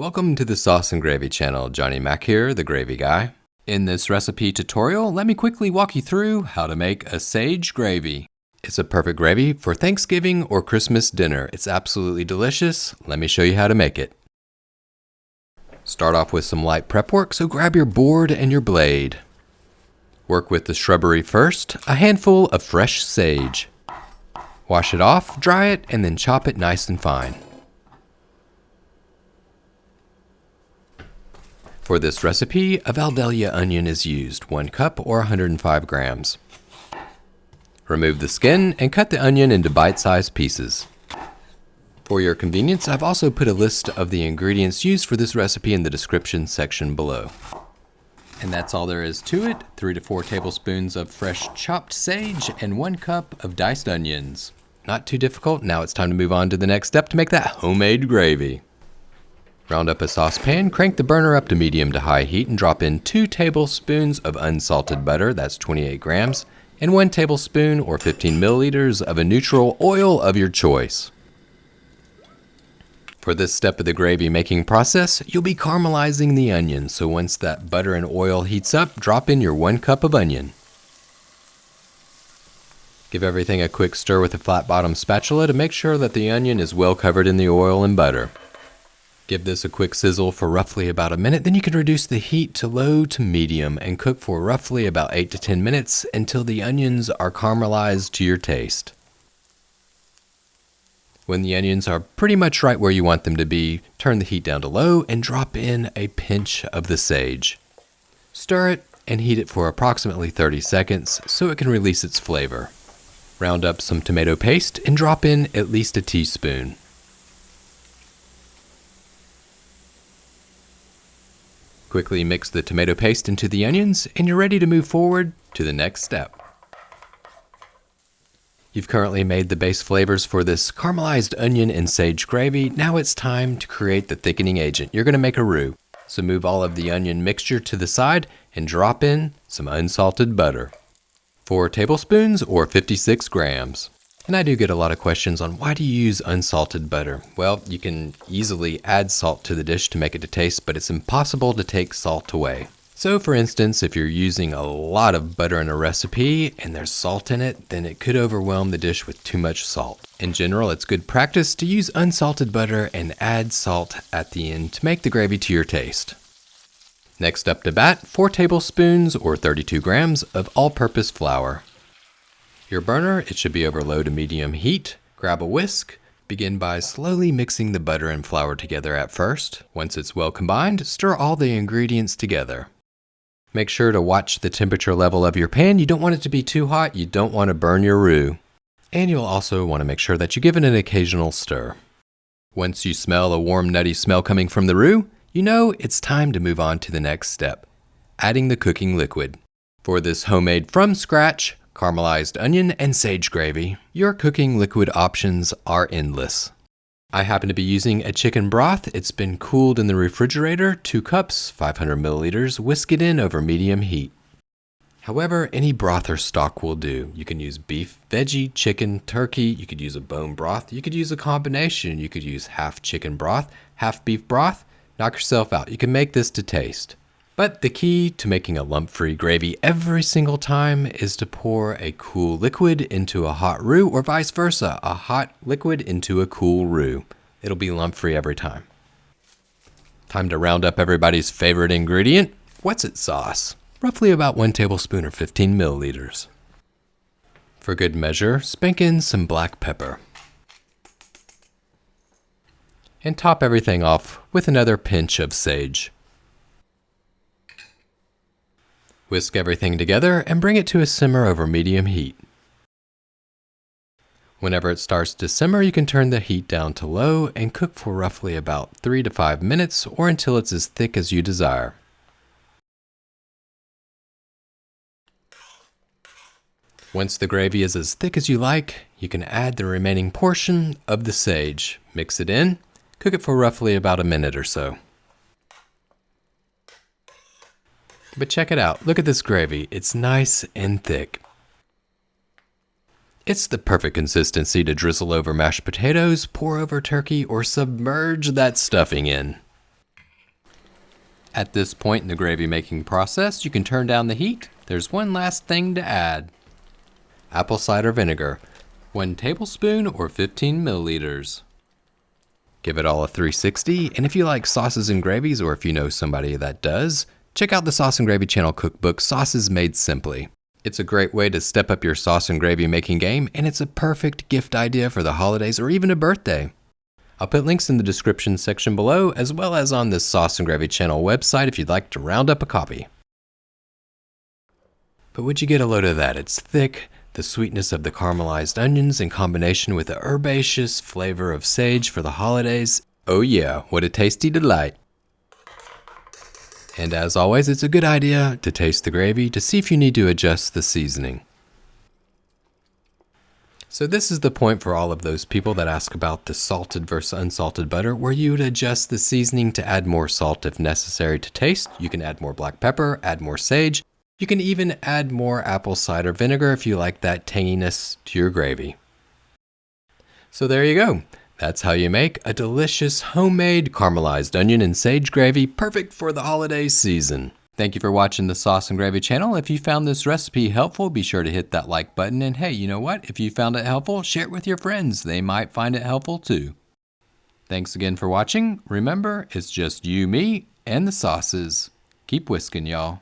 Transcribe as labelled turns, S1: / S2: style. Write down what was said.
S1: Welcome to the Sauce and Gravy channel. Johnny Mac here, the gravy guy. In this recipe tutorial, let me quickly walk you through how to make a sage gravy. It's a perfect gravy for Thanksgiving or Christmas dinner. It's absolutely delicious. Let me show you how to make it. Start off with some light prep work, so grab your board and your blade. Work with the shrubbery first, a handful of fresh sage. Wash it off, dry it, and then chop it nice and fine. For this recipe, a Valdelia onion is used, 1 cup or 105 grams. Remove the skin and cut the onion into bite-sized pieces. For your convenience, I've also put a list of the ingredients used for this recipe in the description section below. And that's all there is to it. 3 to 4 tablespoons of fresh chopped sage and 1 cup of diced onions. Not too difficult. Now it's time to move on to the next step to make that homemade gravy. Round up a saucepan, crank the burner up to medium to high heat and drop in 2 tablespoons of unsalted butter, that's 28 grams, and 1 tablespoon or 15 milliliters of a neutral oil of your choice. For this step of the gravy making process, you'll be caramelizing the onion, so once that butter and oil heats up, drop in your 1 cup of onion. Give everything a quick stir with a flat bottom spatula to make sure that the onion is well covered in the oil and butter. Give this a quick sizzle for roughly about a minute, then you can reduce the heat to low to medium and cook for roughly about 8 to 10 minutes until the onions are caramelized to your taste. When the onions are pretty much right where you want them to be, turn the heat down to low and drop in a pinch of the sage. Stir it and heat it for approximately 30 seconds so it can release its flavor. Round up some tomato paste and drop in at least a teaspoon. Quickly mix the tomato paste into the onions and you're ready to move forward to the next step. You've currently made the base flavors for this caramelized onion and sage gravy. Now it's time to create the thickening agent. You're going to make a roux. So move all of the onion mixture to the side and drop in some unsalted butter. 4 tablespoons or 56 grams. And I do get a lot of questions on why do you use unsalted butter? Well, you can easily add salt to the dish to make it to taste, but it's impossible to take salt away. So for instance, if you're using a lot of butter in a recipe and there's salt in it, then it could overwhelm the dish with too much salt. In general, it's good practice to use unsalted butter and add salt at the end to make the gravy to your taste. Next up to bat, 4 tablespoons or 32 grams of all-purpose flour. Your burner, it should be over low to medium heat. Grab a whisk. Begin by slowly mixing the butter and flour together at first. Once it's well combined, stir all the ingredients together. Make sure to watch the temperature level of your pan. You don't want it to be too hot. You don't want to burn your roux. And you'll also want to make sure that you give it an occasional stir. Once you smell a warm, nutty smell coming from the roux, you know it's time to move on to the next step, adding the cooking liquid. For this homemade from scratch, caramelized onion and sage gravy, your cooking liquid options are endless. I happen to be using a chicken broth. It's been cooled in the refrigerator, 2 cups, 500 milliliters, whisk it in over medium heat. However, any broth or stock will do. You can use beef, veggie, chicken, turkey. You could use a bone broth. You could use a combination. You could use half chicken broth, half beef broth. Knock yourself out. You can make this to taste. But the key to making a lump-free gravy every single time is to pour a cool liquid into a hot roux or vice versa, a hot liquid into a cool roux. It'll be lump-free every time. Time to round up everybody's favorite ingredient, what's-it sauce. Roughly about 1 tablespoon or 15 milliliters. For good measure, spank in some black pepper. And top everything off with another pinch of sage. Whisk everything together and bring it to a simmer over medium heat. Whenever it starts to simmer, you can turn the heat down to low and cook for roughly about 3 to 5 minutes or until it's as thick as you desire. Once the gravy is as thick as you like, you can add the remaining portion of the sage. Mix it in, cook it for roughly about a minute or so. But check it out, look at this gravy, it's nice and thick. It's the perfect consistency to drizzle over mashed potatoes, pour over turkey, or submerge that stuffing in. At this point in the gravy making process, you can turn down the heat. There's one last thing to add. Apple cider vinegar, 1 tablespoon or 15 milliliters. Give it all a 360, and if you like sauces and gravies, or if you know somebody that does, check out the Sauce and Gravy channel cookbook, Sauces Made Simply. It's a great way to step up your sauce and gravy making game, and it's a perfect gift idea for the holidays or even a birthday. I'll put links in the description section below, as well as on the Sauce and Gravy channel website if you'd like to round up a copy. But would you get a load of that? It's thick, the sweetness of the caramelized onions in combination with the herbaceous flavor of sage for the holidays. Oh yeah, what a tasty delight. And as always, it's a good idea to taste the gravy to see if you need to adjust the seasoning. So this is the point for all of those people that ask about the salted versus unsalted butter, where you would adjust the seasoning to add more salt if necessary to taste. You can add more black pepper, add more sage. You can even add more apple cider vinegar if you like that tanginess to your gravy. So there you go. That's how you make a delicious homemade caramelized onion and sage gravy, perfect for the holiday season. Thank you for watching the Sauce and Gravy channel. If you found this recipe helpful, be sure to hit that like button. And hey, you know what? If you found it helpful, share it with your friends. They might find it helpful too. Thanks again for watching. Remember, it's just you, me, and the sauces. Keep whisking, y'all.